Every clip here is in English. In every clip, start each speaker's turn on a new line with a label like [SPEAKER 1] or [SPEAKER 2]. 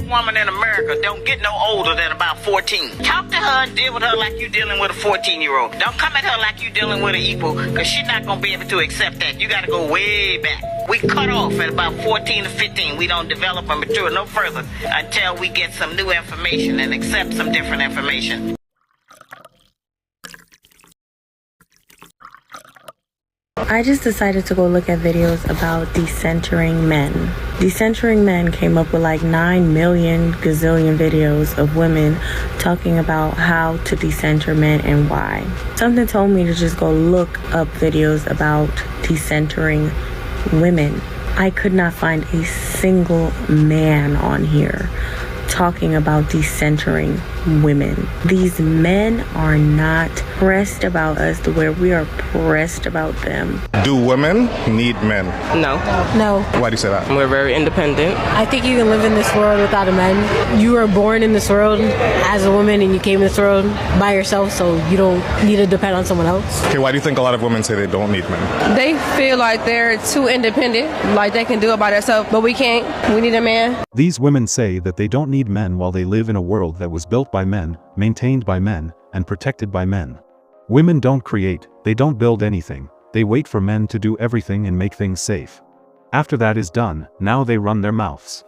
[SPEAKER 1] woman in America don't get no older than about 14. Talk to her and deal with her like you dealing with a 14-year-old. Don't come at her like you dealing with an equal, because she's not going to be able to accept that. You got to go way back. We cut off at about 14 to 15. We don't develop and mature no further until we get some new information and accept some different information.
[SPEAKER 2] I just decided to go look at videos about decentering men. Decentering men came up with like 9 million gazillion videos of women talking about how to decenter men and why. Something told me to just go look up videos about decentering women. I could not find a single man on here talking about decentering women. These men are not pressed about us the way we are pressed about them.
[SPEAKER 3] Do women need men?
[SPEAKER 4] No.
[SPEAKER 2] No.
[SPEAKER 3] Why do you say that?
[SPEAKER 4] We're very independent.
[SPEAKER 5] I think you can live in this world without a man. You were born in this world as a woman and you came in this world by yourself, so you don't need to depend on someone else.
[SPEAKER 3] Okay, why do you think a lot of women say they don't need men?
[SPEAKER 6] They feel like they're too independent, like they can do it by themselves, but we can't. We need a man.
[SPEAKER 7] These women say that they don't need men while they live in a world that was built by men, maintained by men, and protected by men. Women don't create, they don't build anything, they wait for men to do everything and make things safe. After that is done, now they run their mouths.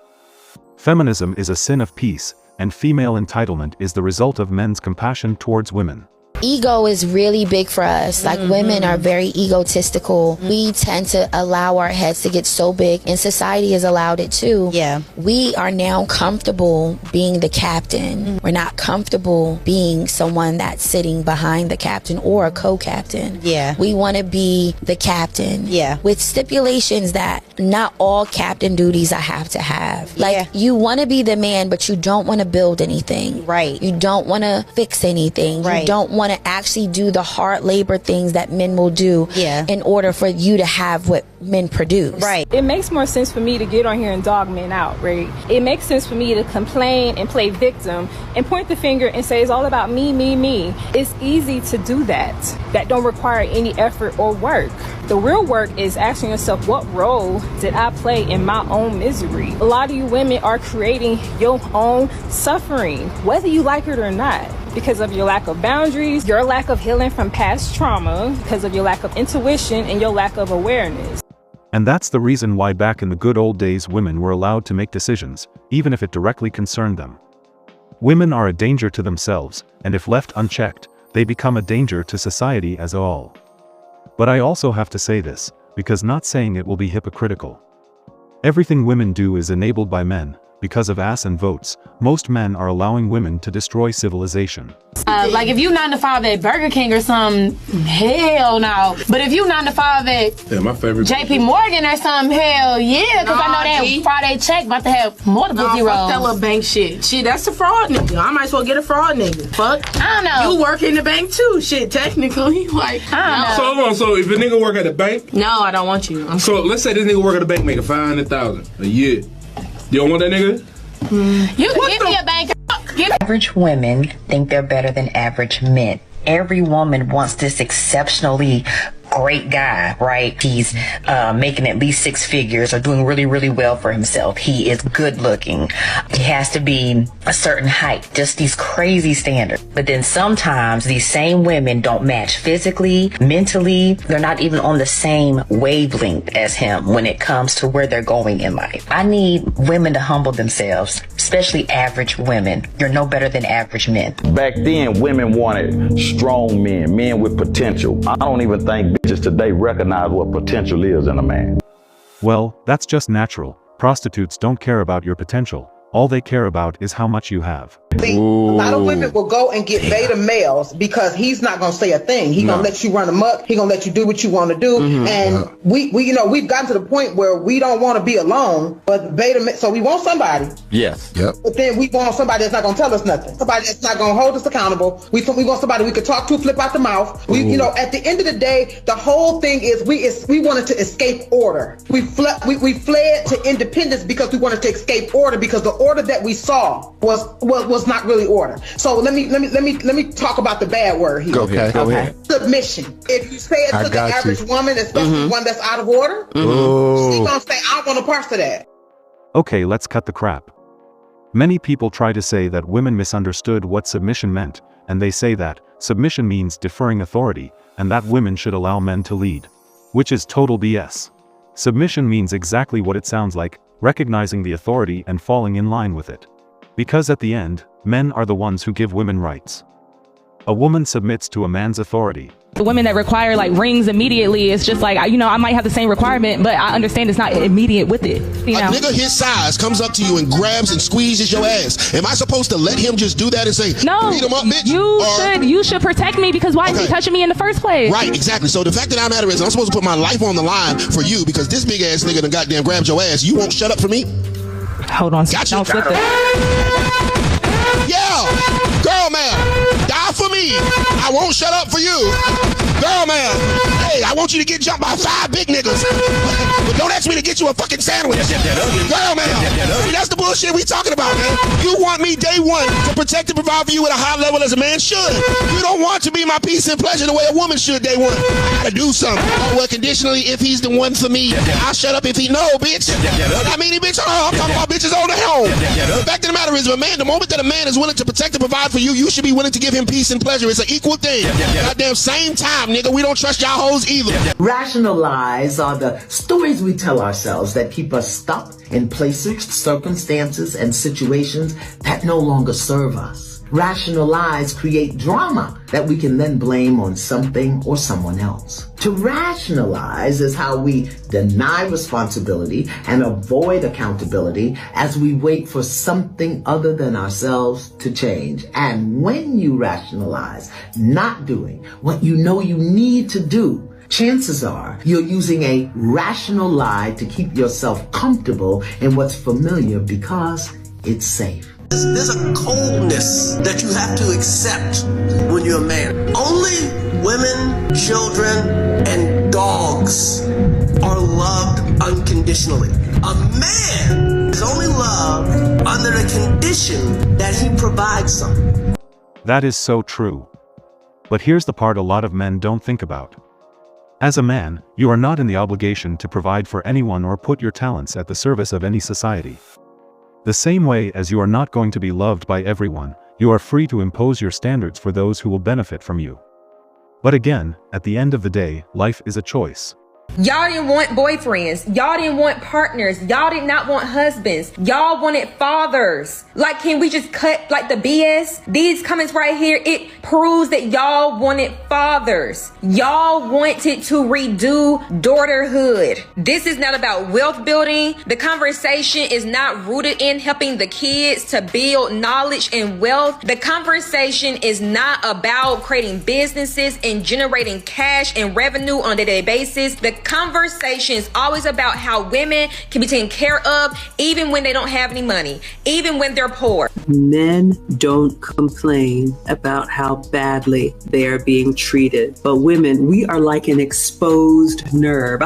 [SPEAKER 7] Feminism is a sin of peace, and female entitlement is the result of men's compassion towards women.
[SPEAKER 8] Ego is really big for us. Like women are very egotistical. We tend to allow our heads to get so big, and society has allowed it too.
[SPEAKER 9] Yeah.
[SPEAKER 8] We are now comfortable being the captain. We're not comfortable being someone that's sitting behind the captain or a co-captain.
[SPEAKER 9] Yeah.
[SPEAKER 8] We want to be the captain.
[SPEAKER 9] Yeah.
[SPEAKER 8] With stipulations that not all captain duties I have to have. Like you want to be the man, but you don't want to build anything.
[SPEAKER 9] Right.
[SPEAKER 8] You don't want to fix anything.
[SPEAKER 9] Right.
[SPEAKER 8] You don't want to actually do the hard labor things that men will do in order for you to have what men produce.
[SPEAKER 9] Right.
[SPEAKER 10] It makes more sense for me to get on here and dog men out, right? It makes sense for me to complain and play victim and point the finger and say it's all about me, me, me. It's easy to do that. That don't require any effort or work. The real work is asking yourself, what role did I play in my own misery? A lot of you women are creating your own suffering, whether you like it or not, because of your lack of boundaries, your lack of healing from past trauma, because of your lack of intuition and your lack of awareness.
[SPEAKER 7] And that's the reason why back in the good old days women were allowed to make decisions, even if it directly concerned them. Women are a danger to themselves, and if left unchecked, they become a danger to society as a whole. But I also have to say this, because not saying it will be hypocritical. Everything women do is enabled by men. Because of ass and votes, most men are allowing women to destroy civilization.
[SPEAKER 5] Like if you 9 to 5 at Burger King or something, hell no. But if you 9 to 5 at
[SPEAKER 11] my favorite
[SPEAKER 5] JP Morgan or something, hell yeah. Cause I know that Friday check about to have multiple zeros.
[SPEAKER 4] Fuck that little bank shit. Shit, that's a fraud nigga. I might as well get a fraud nigga. Fuck.
[SPEAKER 5] I don't know.
[SPEAKER 4] You work in the bank too. Shit, technically. Like,
[SPEAKER 5] I don't know.
[SPEAKER 11] So hold on, so if a nigga work at the bank?
[SPEAKER 4] No, I don't want you.
[SPEAKER 11] So let's say this nigga work at the bank making $500,000 a year. You don't want that nigga?
[SPEAKER 5] You can give me a bank.
[SPEAKER 9] Average women think they're better than average men. Every woman wants this exceptionally great guy, right? He's making at least 6 figures or doing really, really well for himself. He is good looking. He has to be a certain height, just these crazy standards. But then sometimes these same women don't match physically, mentally. They're not even on the same wavelength as him when it comes to where they're going in life. I need women to humble themselves, especially average women. You're no better than average men.
[SPEAKER 12] Back then, women wanted strong men, men with potential. I don't even think bitches today recognize what potential is in a man.
[SPEAKER 7] Well, that's just natural. Prostitutes don't care about your potential. All they care about is how much you have.
[SPEAKER 13] See, a lot of women will go and get beta males because he's not going to say a thing. He's going to let you run amok. He's going to let you do what you want to do. And we, you know, we've gotten to the point where we don't want to be alone, but so we want somebody.
[SPEAKER 12] Yes.
[SPEAKER 13] But then we want somebody that's not going to tell us nothing. Somebody that's not going to hold us accountable. We want somebody we could talk to, flip out the mouth. We, you know, at the end of the day, the whole thing is we wanted to escape order. We fled to independence because we wanted to escape order, because the order that we saw was not really order. So let me talk about the bad word here.
[SPEAKER 3] Okay. Go ahead.
[SPEAKER 13] Submission. If you say it to the average woman, especially one that's out of order, she's gonna say, I want a part of that.
[SPEAKER 7] Okay, let's cut the crap. Many people try to say that women misunderstood what submission meant, and they say that submission means deferring authority, and that women should allow men to lead. Which is total BS. Submission means exactly what it sounds like, recognizing the authority and falling in line with it. Because at the end, men are the ones who give women rights. A woman submits to a man's authority.
[SPEAKER 14] The women that require like rings immediately, it's just like, you know, I might have the same requirement, but I understand it's not immediate with it. You know?
[SPEAKER 15] A nigga his size comes up to you and grabs and squeezes your ass. Am I supposed to let him just do that and say,
[SPEAKER 14] no,
[SPEAKER 15] beat him up, bitch?
[SPEAKER 14] You should protect me, because why is he touching me in the first place?
[SPEAKER 15] Right, exactly. So the fact that I'm matter is I'm supposed to put my life on the line for you because this big ass nigga done goddamn grabbed your ass. You won't shut up for me?
[SPEAKER 14] Hold on.
[SPEAKER 15] Gotcha.
[SPEAKER 14] Don't flip it.
[SPEAKER 15] Yeah, girl man, die for me. I won't shut up for you. Girl man, hey, I want you to get jumped by 5 big niggas. But don't ask me to get you a fucking sandwich. Girl man, see, that's the bullshit we talking about, man. You want me day one to protect and provide for you at a high level as a man should. You don't want to be my peace and pleasure the way a woman should day one. I gotta do something. Oh, well, conditionally, if he's the one for me, I'll shut up if he no, bitch. I mean, bitch, I'm talking about bitches on the home. The fact of the matter is, the moment that a man is willing to protect and provide for you, you should be willing to give him peace and pleasure. It's an equal thing. Goddamn same time, nigga. We don't trust y'all hoes either.
[SPEAKER 16] Rational lies are the stories we tell ourselves that keep us stuck in places, circumstances, and situations that no longer serve us. Rational lies create drama that we can then blame on something or someone else. To rationalize is how we deny responsibility and avoid accountability as we wait for something other than ourselves to change. And when you rationalize not doing what you know you need to do, chances are you're using a rational lie to keep yourself comfortable in what's familiar because it's safe.
[SPEAKER 17] There's a coldness that you have to accept when you're a man. Only women, children, and dogs are loved unconditionally. A man is only loved under the condition that he provides something.
[SPEAKER 7] That is so true. But here's the part a lot of men don't think about. As a man, you are not in the obligation to provide for anyone or put your talents at the service of any society. The same way as you are not going to be loved by everyone, you are free to impose your standards for those who will benefit from you. But again, at the end of the day, life is a choice.
[SPEAKER 18] Y'all didn't want boyfriends. Y'all didn't want partners. Y'all did not want husbands. Y'all wanted fathers. Like, can we just cut like the BS? These comments right here, it proves that y'all wanted fathers. Y'all wanted to redo daughterhood. This is not about wealth building. The conversation is not rooted in helping the kids to build knowledge and wealth. The conversation is not about creating businesses and generating cash and revenue on a day-to-day basis. The conversation is always about how women can be taken care of even when they don't have any money, even when they're poor.
[SPEAKER 19] Men don't complain about how badly they are being treated. But women, we are like an exposed nerve.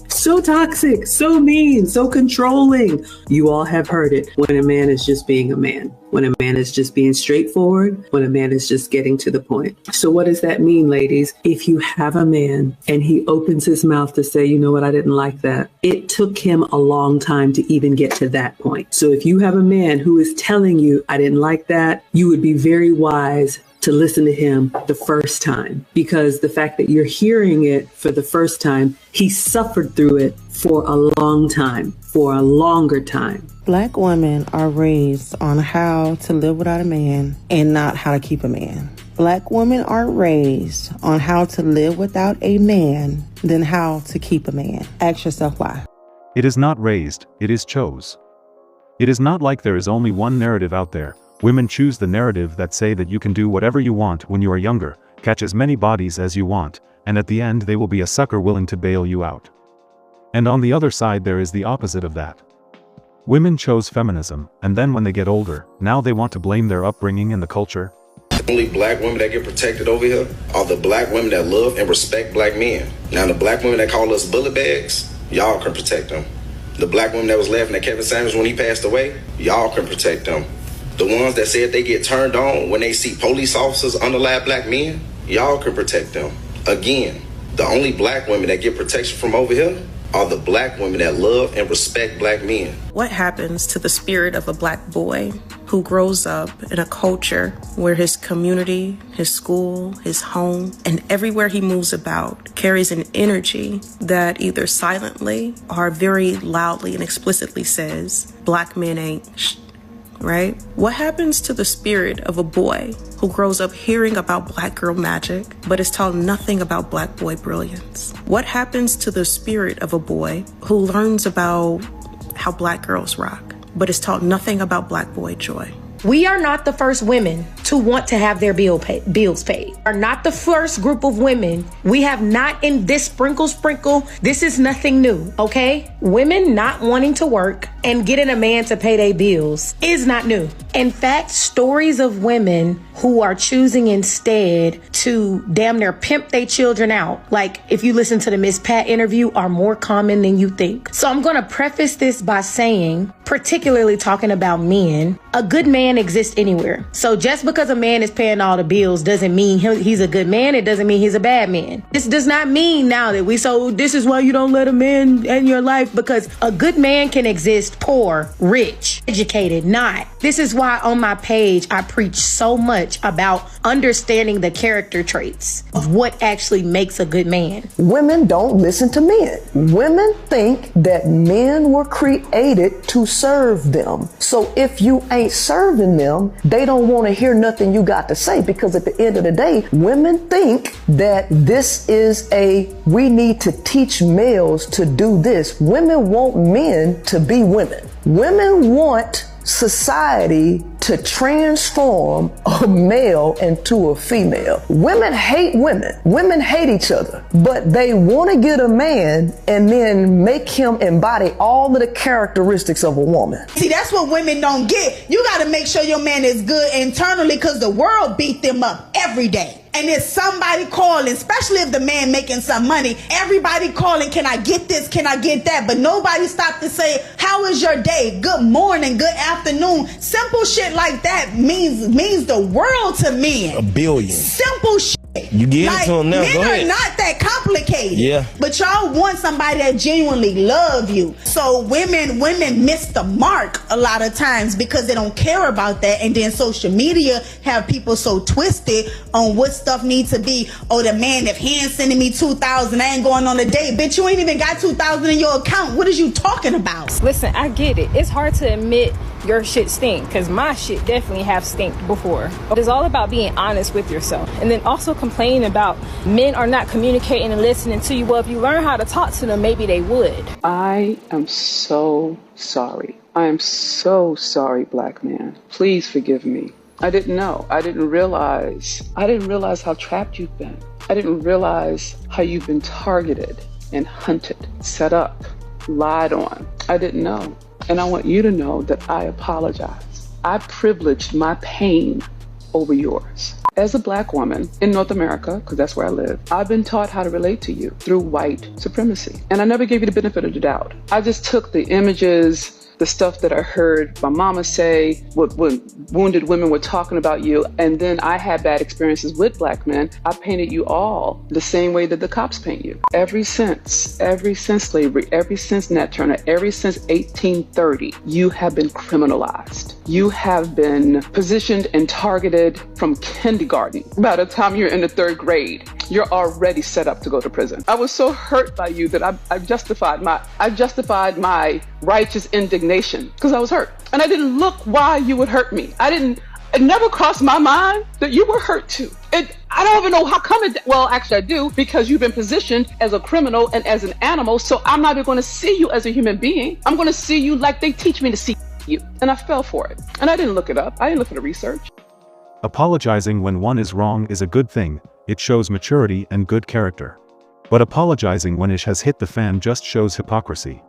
[SPEAKER 19] So toxic, so mean, so controlling. You all have heard it when a man is just being a man, when a man is just being straightforward, when a man is just getting to the point. So what does that mean, ladies? If you have a man and he opens his mouth to say, you know what, I didn't like that. It took him a long time to even get to that point. So if you have a man who is telling you, I didn't like that, you would be very wise to listen to him the first time, because the fact that you're hearing it for the first time, he suffered through it for a long time, for a longer time.
[SPEAKER 2] Black women are raised on how to live without a man and not how to keep a man. Black women are raised on how to live without a man than how to keep a man. Ask yourself why.
[SPEAKER 7] It is not raised, it is chose. It is not like there is only one narrative out there. Women choose the narrative that say that you can do whatever you want when you are younger, catch as many bodies as you want, and at the end they will be a sucker willing to bail you out. And on the other side there is the opposite of that. Women chose feminism, and then when they get older, now they want to blame their upbringing and the culture.
[SPEAKER 20] The only black women that get protected over here are the black women that love and respect black men. Now the black women that call us bullet bags, y'all can protect them. The black women that was laughing at Kevin Samuels when he passed away, y'all can protect them. The ones that said they get turned on when they see police officers unalive black men, y'all can protect them. Again, the only black women that get protection from over here are the black women that love and respect black men.
[SPEAKER 21] What happens to the spirit of a black boy who grows up in a culture where his community, his school, his home, and everywhere he moves about carries an energy that either silently or very loudly and explicitly says, black men ain't right? What happens to the spirit of a boy who grows up hearing about black girl magic, but is taught nothing about black boy brilliance? What happens to the spirit of a boy who learns about how black girls rock, but is taught nothing about black boy joy?
[SPEAKER 22] We are not the first women to want to have their bills paid. We are not the first group of women. We have not in this sprinkle. This is nothing new, okay? Women not wanting to work and getting a man to pay their bills is not new. In fact, stories of women who are choosing instead to damn near pimp their children out, like if you listen to the Miss Pat interview, are more common than you think. So I'm gonna preface this by saying, particularly talking about men, a good man exists anywhere. So just because a man is paying all the bills doesn't mean he's a good man. It doesn't mean he's a bad man. This does not mean now that this is why you don't let a man in your life, because a good man can exist poor, rich, educated, not. This is why on my page, I preach so much about understanding the character traits of what actually makes a good man.
[SPEAKER 23] Women don't listen to men. Women think that men were created to serve them. So if you ain't serving them, they don't want to hear nothing you got to say, because at the end of the day, women think that this is we need to teach males to do this. Women want men to be women. Women want society to transform a male into a female. Women hate women. Women hate each other, but they want to get a man and then make him embody all of the characteristics of a woman.
[SPEAKER 24] See, that's what women don't get. You got to make sure your man is good internally, because the world beat them up every day. And there's somebody calling, especially if the man making some money, everybody calling, can I get this? Can I get that? But nobody stopped to say, how is your day? Good morning, good afternoon. Simple shit like that means the world to men.
[SPEAKER 25] A billion.
[SPEAKER 24] Simple shit.
[SPEAKER 25] You get it to them now.
[SPEAKER 24] Men
[SPEAKER 25] Go ahead.
[SPEAKER 24] are not that complicated.
[SPEAKER 25] Yeah.
[SPEAKER 24] But y'all want somebody that genuinely love you. So women miss the mark a lot of times because they don't care about that. And then social media have people so twisted on what stuff needs to be. Oh, the man, if he ain't sending me 2,000, I ain't going on a date. Bitch, you ain't even got 2,000 in your account. What is you talking about?
[SPEAKER 10] Listen, I get it. It's hard to admit your shit stink, because my shit definitely have stinked before. It's all about being honest with yourself, and then also complaining about men are not communicating and listening to you. Well, if you learn how to talk to them, maybe they would.
[SPEAKER 26] I am so sorry. I am so sorry, black man. Please forgive me. I didn't know. I didn't realize how trapped you've been. I didn't realize how you've been targeted and hunted, set up, lied on. I didn't know. And I want you to know that I apologize. I privileged my pain over yours. As a black woman in North America, because that's where I live, I've been taught how to relate to you through white supremacy. And I never gave you the benefit of the doubt. I just took the images, the stuff that I heard my mama say, what wounded women were talking about you, and then I had bad experiences with black men. I painted you all the same way that the cops paint you. Ever since slavery, ever since Nat Turner, ever since 1830, you have been criminalized. You have been positioned and targeted from kindergarten. By the time you're in the 3rd grade, you're already set up to go to prison. I was so hurt by you that I justified my righteous indignation because I was hurt. And I didn't look why you would hurt me. It never crossed my mind that you were hurt too. I don't even know how come well, actually I do, because you've been positioned as a criminal and as an animal, so I'm not even going to see you as a human being. I'm going to see you like they teach me to see you. And I fell for it. And I didn't look it up. I didn't look at the research.
[SPEAKER 7] Apologizing when one is wrong is a good thing. It shows maturity and good character. But apologizing when it has hit the fan just shows hypocrisy.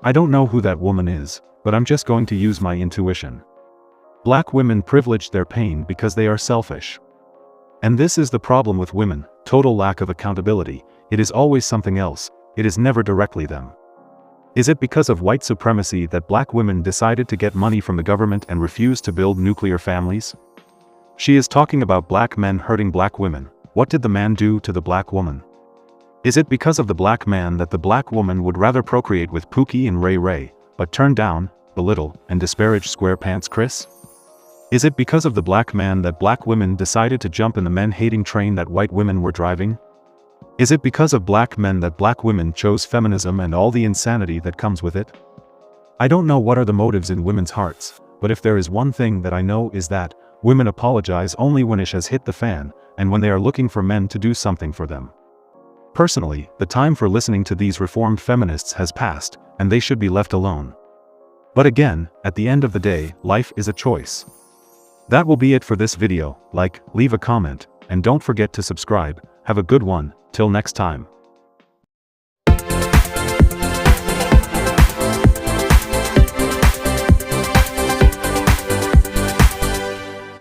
[SPEAKER 7] I don't know who that woman is, but I'm just going to use my intuition. Black women privilege their pain because they are selfish. And this is the problem with women, total lack of accountability. It is always something else, it is never directly them. Is it because of white supremacy that black women decided to get money from the government and refuse to build nuclear families? She is talking about black men hurting black women. What did the man do to the black woman? Is it because of the black man that the black woman would rather procreate with Pookie and Ray Ray, but turn down, belittle, and disparage SquarePants Chris? Is it because of the black man that black women decided to jump in the men-hating train that white women were driving? Is it because of black men that black women chose feminism and all the insanity that comes with it? I don't know what are the motives in women's hearts, but if there is one thing that I know is that women apologize only when ish has hit the fan, and when they are looking for men to do something for them. Personally, the time for listening to these reformed feminists has passed, and they should be left alone. But again, at the end of the day, life is a choice. That will be it for this video. Like, leave a comment, and don't forget to subscribe. Have a good one, till next time.